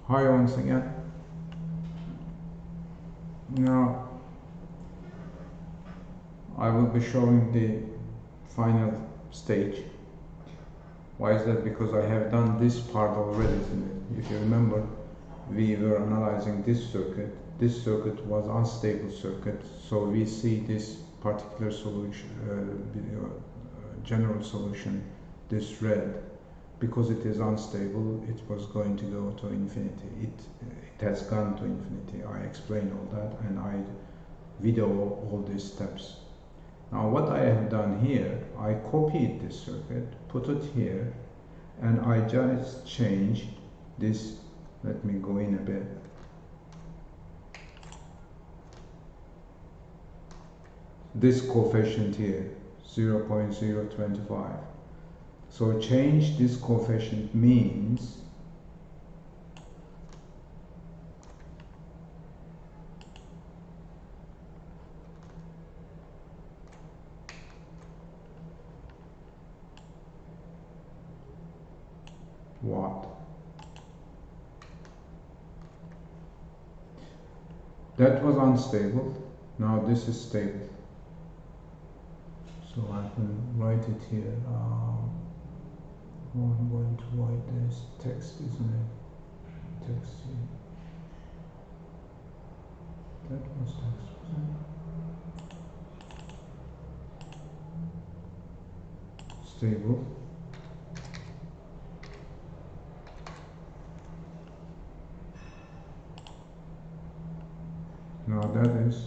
Hi once again. Now I will be showing the final stage. Why is that? Because I have done this part already. If you remember, we were analyzing this circuit. This circuit was unstable circuit, so we see this particular solution, general solution, this red. Because it is unstable, it was going to go to infinity. It has gone to infinity. I explained all that and I video all these steps. Now what I have done here, I copied this circuit, put it here, and I just changed this. Let me go in a bit. This coefficient here, 0.025. So change this coefficient means what? That was unstable. Now this is stable. So I can write it here. I'm going to write this text, isn't it? Text here. That was text, wasn't it? Stable. Now that is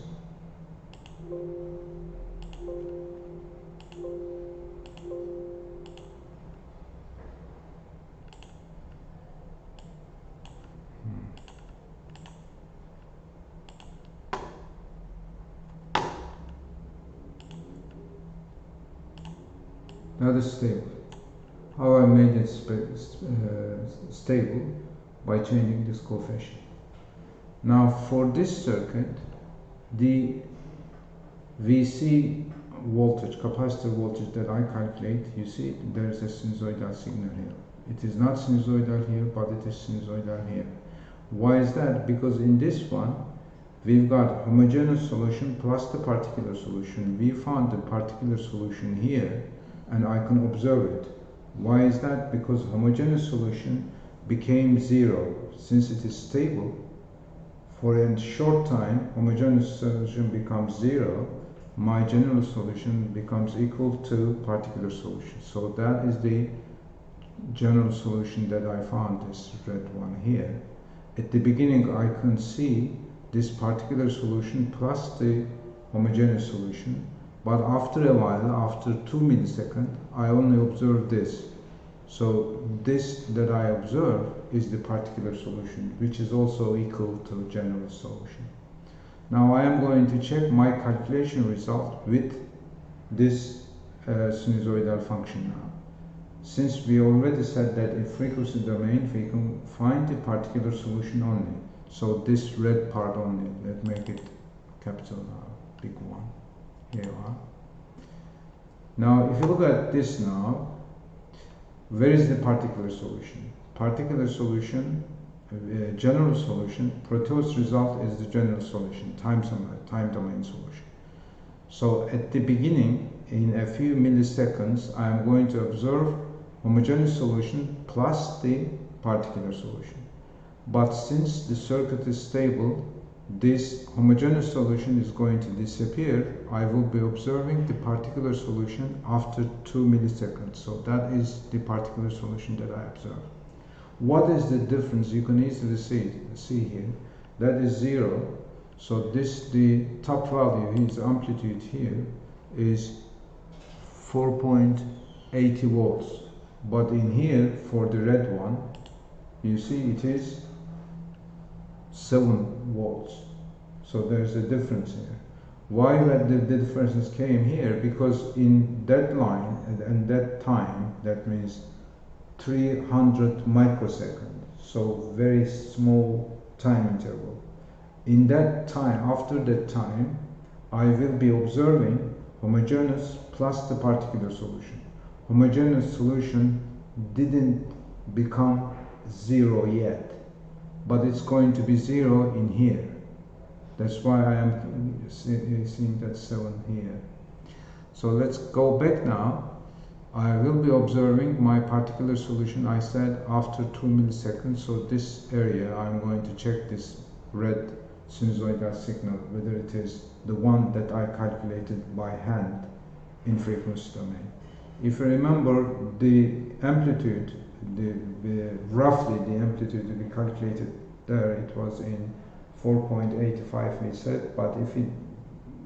stable. How I made it stable? By changing this coefficient. Now for this circuit, the VC voltage, capacitor voltage that I calculate, you see there is a sinusoidal signal here. It is not sinusoidal here, but it is sinusoidal here. Why is that? Because in this one, we've got homogeneous solution plus the particular solution. We found the particular solution here, and I can observe it. Why is that? Because homogeneous solution became zero. Since it is stable, for a short time, homogeneous solution becomes zero. My general solution becomes equal to particular solution. So that is the general solution that I found, this red one here. At the beginning, I can see this particular solution plus the homogeneous solution. But after a while, after 2 milliseconds, I only observe this. So this that I observe is the particular solution, which is also equal to general solution. Now I am going to check my calculation result with this sinusoidal function now. Since we already said that in frequency domain, we can find the particular solution only. So this red part only, let's make it capital now, big one. Here you are. Now if you look at this now, where is the particular solution? Particular solution, general solution, proteus result is the general solution, time domain solution. So at the beginning, in a few milliseconds, I am going to observe homogeneous solution plus the particular solution. But since the circuit is stable, this homogeneous solution is going to disappear. I will be observing the particular solution after 2 milliseconds. So that is the particular solution that I observe. What is the difference? You can easily see here. That is 0. So this, the top value, his amplitude here is 4.80 volts. But in here, for the red one, you see it is 7 volts. So there's a difference here. Why the differences came here? Because in that line and that time, that means 300 microseconds, so very small time interval. In that time, after that time, I will be observing homogeneous plus the particular solution. Homogeneous solution didn't become 0 yet. but it's going to be 0 in here. That's why I am seeing that 7 here. So let's go back now. I will be observing my particular solution. I said after 2 milliseconds, so this area I'm going to check this red sinusoidal signal, whether it is the one that I calculated by hand in frequency domain. If you remember, the amplitude, roughly the amplitude to be calculated there, it was in 4.85 we said, but if we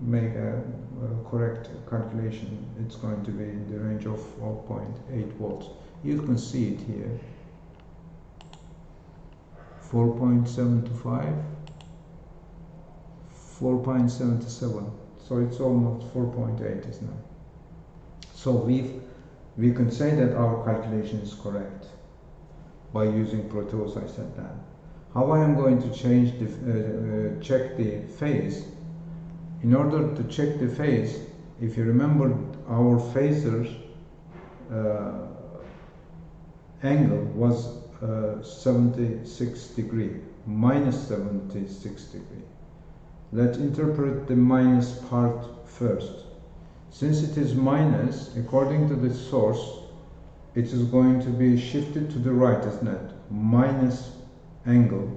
make a correct calculation, it's going to be in the range of 4.8 volts. You can see it here, 4.75, 4.77, so it's almost 4.8, isn't it? So we can say that our calculation is correct by using proteus. I said that. How I am going to change the check the phase? In order to check the phase, if you remember, our phaser's angle was 76 degree, minus 76 degree. Let's interpret the minus part first. Since it is minus, according to the source, it is going to be shifted to the right, isn't it? Minus angle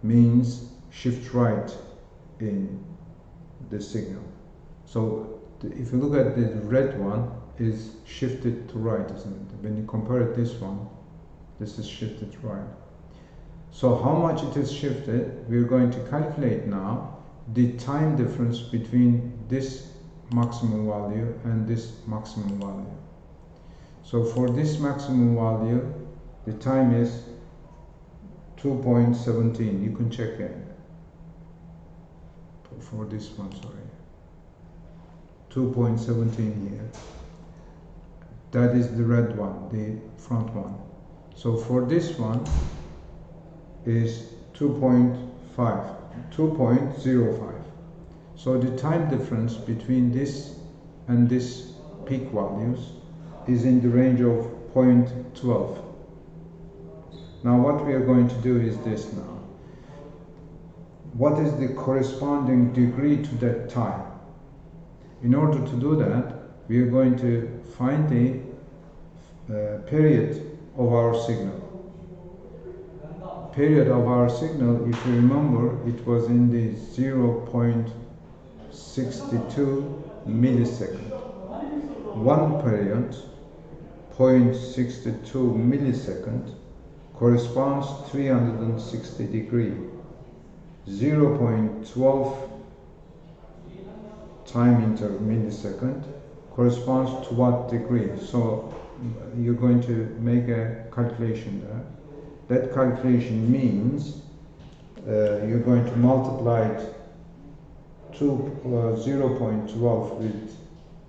means shift right in the signal. So if you look at the red one, is shifted to right, isn't it? When you compare it this one, this is shifted right. So how much it is shifted, we're going to calculate now the time difference between this maximum value and this maximum value. So for this maximum value, the time is 2.17. You can check it. For this one, sorry, 2.17 here. That is the red one, the front one. So for this one is 2.05. So the time difference between this and this peak values is in the range of 0.12. Now what we are going to do is this now. What is the corresponding degree to that time? In order to do that, we are going to find the period of our signal. Period of our signal, if you remember, it was in the 0.62 millisecond. One period, 0.62 millisecond, corresponds 360 degree. 0.12 time inter millisecond corresponds to what degree? So you're going to make a calculation there. That calculation means you're going to multiply it to 0.12 with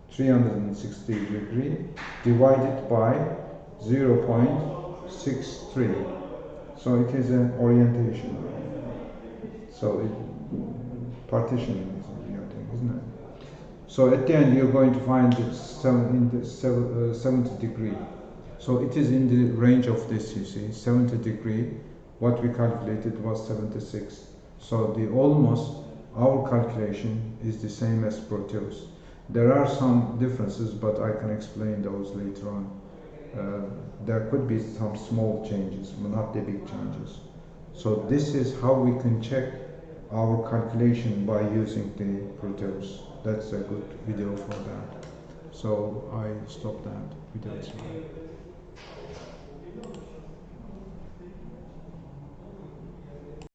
360 degree divided by 0.63. So it is an orientation. So partitioning is your thing, isn't it? So at the end you're going to find it 70 degree. So it is in the range of this, you see, 70 degree. What we calculated was 76. So our calculation is the same as proteus. There are some differences, but I can explain those later on. There could be some small changes, but not the big changes. So this is how we can check our calculation by using the proteus. That's a good video for that. So I stop that video.